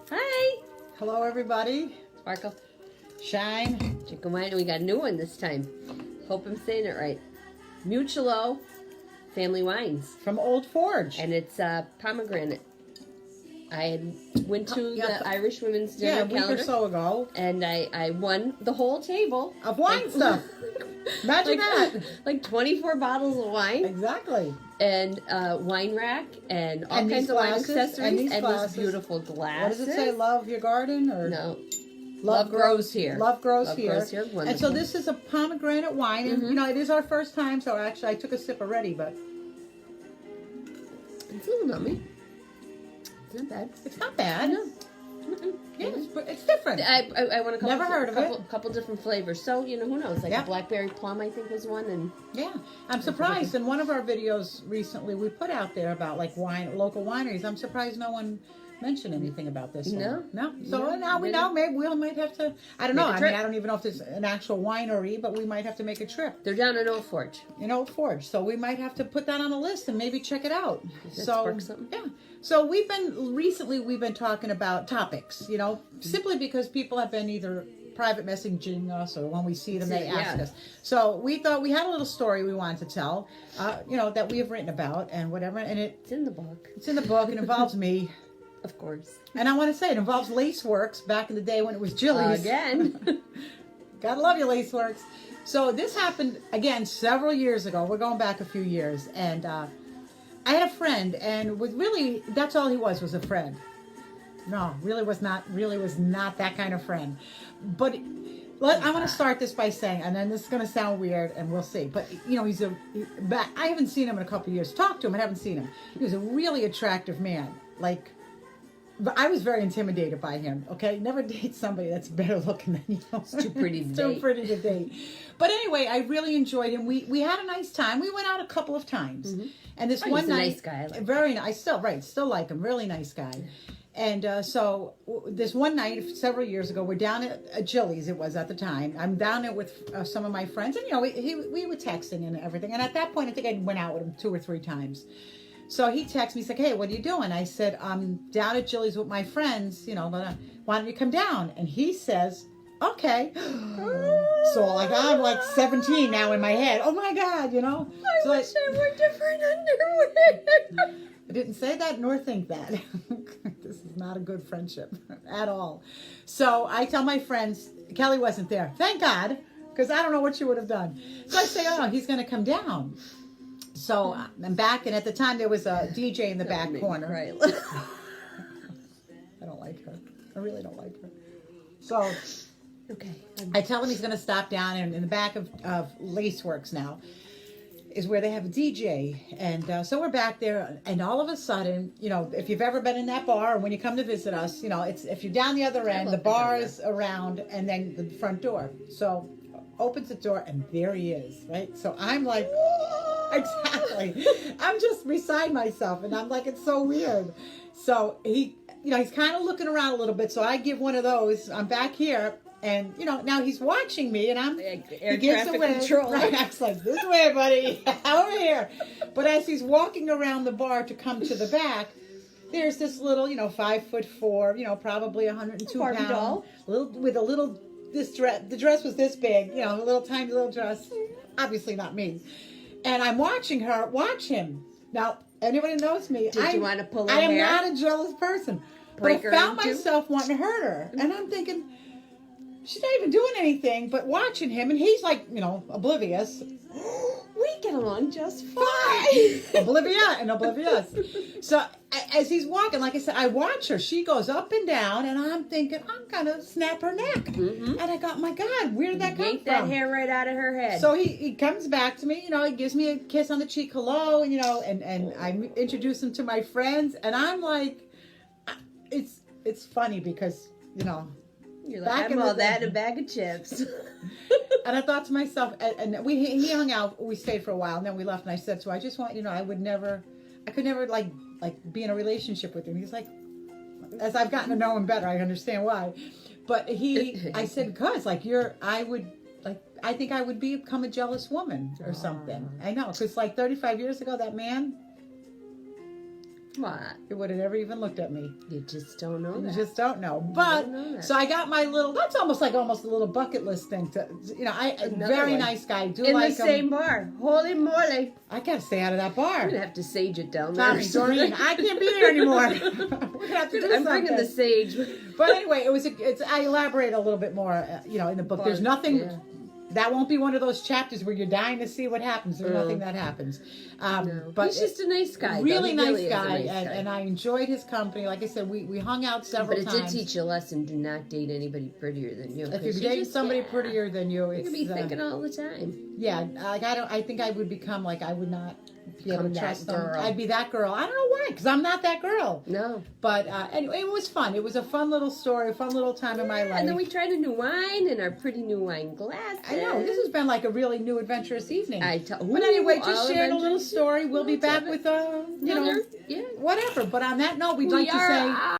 Hi. Hello, everybody. Sparkle. Shine. Chicken wine. We got a new one this time. Hope I'm saying it right. Mutualo Family Wines. From Old Forge. And it's pomegranate. I went to Yeah, the Irish Women's Dinner a week calendar, or so ago. and I won the whole table. Of wine stuff. Imagine that. Like 24 bottles of wine. Exactly. And wine rack and all And kinds these of wine glasses, accessories and these these glasses. beautiful What glasses. does it say? Love your garden? Or No. Love grows here. Love grows here. Grows here. And Wonderful. so this is a pomegranate wine. And, you know, it is our first time. So actually, I took a sip already, but It's a little nummy. It's not bad. it's not bad. No. Yeah, it's different. I want a couple. Never heard of it. Couple different flavors. So who knows? Like Yeah. a blackberry plum, I think was one, and Yeah, I'm surprised. In one of our videos recently, we put out there about like local wineries. I'm surprised no one mentioned anything about this one. No. So No, now we didn't. know. Maybe we might have to. I don't know. Make a I trip. mean, I don't even know if there's an actual winery, but we might have to make a trip they're down in Old Forge. in Old Forge. So we might have to put that on a list and maybe check it out. Let's So work something. yeah. So we've been talking about topics. You know, simply because people have been either private messaging us or when we see them, they ask us. So we thought we had a little story we wanted to tell, you know, that we have written about and whatever. And It's in the book, it's in the book. It involves me. of course. And I want to say it involves Laceworks back in the day when it was Jilly's. Again. Gotta love you, Laceworks. So this happened, again, several years ago. We're going back a few years. And I had a friend, and that's all he was a friend. No, really was not that kind of friend. But I want to start this by saying, and then this is going to sound weird, and we'll see. But you know, I haven't seen him in a couple of years. Talked to him, I haven't seen him. He was a really attractive man. But I was very intimidated by him. Okay, never date somebody that's better looking than you. It's too pretty to date. Too pretty to date. But anyway, I really enjoyed him. We had a nice time. We went out a couple of times, and this one he's a night, nice guy. I like very nice. Still like him. Really nice guy. And so this one night, several years ago, we're down at Jilly's. It was at the time. I'm down there with some of my friends, and you know, we were texting and everything. And at that point, I think I went out with him 2 or 3 times. So he texted me, he's like, hey, what are you doing? I said, I'm down at Jilly's with my friends, you know, why don't you come down? And he says, okay. So like, I'm like 17 now in my head. Oh my God, you know. I wish I wore different underwear. I didn't say that nor think that. This is not a good friendship at all. So I tell my friends, Kelly wasn't there. Thank God, because I don't know what she would have done. So I say, oh, he's going to come down. So I'm back, and at the time there was a DJ in the back corner. Right. I don't like her. I really don't like her. So Okay. I tell him he's going to stop down, and in the back of Laceworks now is where they have a DJ. And so we're back there, and all of a sudden, you know, if you've ever been in that bar, or when you come to visit us, you know, it's if you're down the other end, the bar is around, and then the front door. So opens the door, and there he is, right? So I'm like, exactly. I'm just beside myself, and I'm like, it's so weird. So he's kind of looking around a little bit. So I give one of those. I'm back here, and you know, now he's watching me, and Air traffic control. Right, I was like, this way, buddy, over here. But as he's walking around the bar to come to the back, there's this little, you know, 5'4", you know, probably 102 Barbie pound, doll. This dress. The dress was this big, you know, a little tiny little dress. Obviously not me. And I'm watching her watch him. Now, anybody knows me. Did you want to pull her I am hair? not a jealous person. Break but her I found in two? myself wanting to hurt her. And I'm thinking, she's not even doing anything but watching him. And he's like, you know, oblivious. We get along just fine. Oblivious. So as he's walking, like I said, I watch her. She goes up and down, and I'm thinking, I'm going to snap her neck. And I got, my God, where did that come Yank from? that hair right out of her head. So he comes back to me, you know, he gives me a kiss on the cheek, hello, and, you know, and I introduce him to my friends, and I'm like, it's funny because, you know, You're like, I'm all that in a bag of chips. and I thought to myself, and he hung out, we stayed for a while, and then we left, and I said, so I just want, you know, I could never like be in a relationship with him. He's like, as I've gotten to know him better, I understand why. But I said, because like I think I would become a jealous woman or something. I know, because like 35 years ago, that man, What? He would have never even looked at me. You just don't know You that. just don't know. But don't know that. so I got my little. That's almost a little bucket list thing. To Another very one. nice guy. Do In like the him. same bar. Holy moly. I gotta stay out of that bar. I'm gonna have to sage it down there. Tommy, Doreen, I can't be there anymore. We're gonna have to do I'm bringing the something. sage. But anyway, I elaborate a little bit more, in the book. There's nothing. Yeah. That won't be one of those chapters where you're dying to see what happens. There's nothing that happens. No. But He's just a nice guy. really though. He nice is a guy, nice guy. and I enjoyed his company. Like I said, we hung out several But it times. did teach you a lesson. Do not date anybody prettier than you. If you're 'cause dating just- somebody yeah, prettier than you, You're it's gonna be thinking all the time. yeah. Like I think I would become like I would not be able to Become that trust them. girl. I'd be that girl. I don't know why, because I'm not that girl. No. But anyway, it was fun. It was a fun little story, a fun little time in my life. And then we tried a new wine in our pretty new wine glasses. I know this has been like a really new adventurous evening. But Ooh, anyway, all just sharing a little adventures. story. We'll be Let's back have with Another- yeah. whatever. But on that note, we'd We like to are say. out.